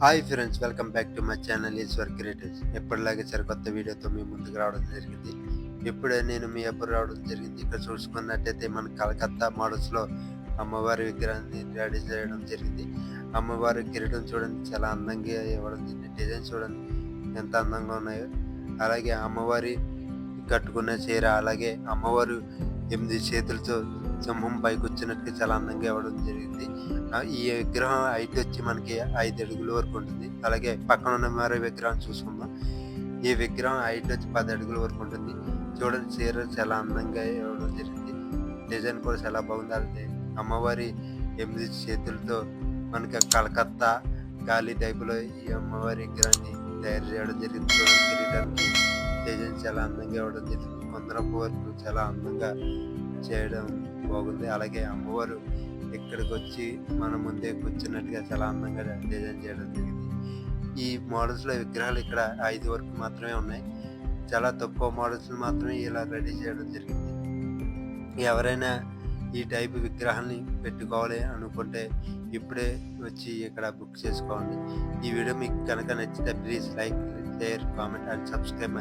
Hi friends, welcome back to my channel Eshwar Creatives. ఎప్పటిలాగే సరికొత్త వీడియోతో మీ ముందుకు రావడం జరిగింది. ఇప్పుడే నేను మీ ఎప్పుడు రావడం జరిగింది. ఇక్కడ చూసుకున్నట్టయితే మన కలకత్తా మోడల్స్లో అమ్మవారి విగ్రహాన్ని రెడీ చేయడం జరిగింది. అమ్మవారి కిరీటం చూడండి, చాలా అందంగా ఇవ్వడం జరిగింది. డిజైన్ చూడండి ఎంత అందంగా ఉన్నాయో. అలాగే అమ్మవారి కట్టుకున్న చీర, అలాగే అమ్మవారు 8 చేతులతో సింహం పైకి వచ్చినట్టుగా చాలా అందంగా ఇవ్వడం జరిగింది. ఈ విగ్రహం హైట్ వచ్చి మనకి 5 అడుగుల వరకు ఉంటుంది. అలాగే పక్కన ఉన్న మరో విగ్రహం చూసుకుందాం. ఈ విగ్రహం హైట్ వచ్చి 10 అడుగుల వరకు ఉంటుంది. చూడండి, చీర చాలా అందంగా ఇవ్వడం జరిగింది. డిజైన్ కూడా చాలా బాగుంది. అలాగే అమ్మవారి 8 చేతులతో మనకి కలకత్తా గాలి టైపులో ఈ అమ్మవారి విగ్రహాన్ని తయారు చేయడం జరిగింది. చూడండి, కిరీటానికి డిజైన్ చాలా అందంగా ఇవ్వడం జరిగింది. కొందరపు వరకు చాలా అందంగా చేయడం బాగుంది. అలాగే అమ్మవారు ఇక్కడికి వచ్చి మన ముందే కూర్చున్నట్టుగా చాలా అందంగా డిజైన్ చేయడం జరిగింది. ఈ మోడల్స్లో విగ్రహాలు ఇక్కడ 5 వరకు మాత్రమే ఉన్నాయి. చాలా తక్కువ మోడల్స్ మాత్రమే ఇలా రెడీ చేయడం జరిగింది. ఎవరైనా ఈ టైప్ విగ్రహాన్ని పెట్టుకోవాలి అనుకుంటే ఇప్పుడే వచ్చి ఇక్కడ బుక్ చేసుకోండి. ఈ వీడియో మీకు కనుక నచ్చితే please like, share, comment and subscribe.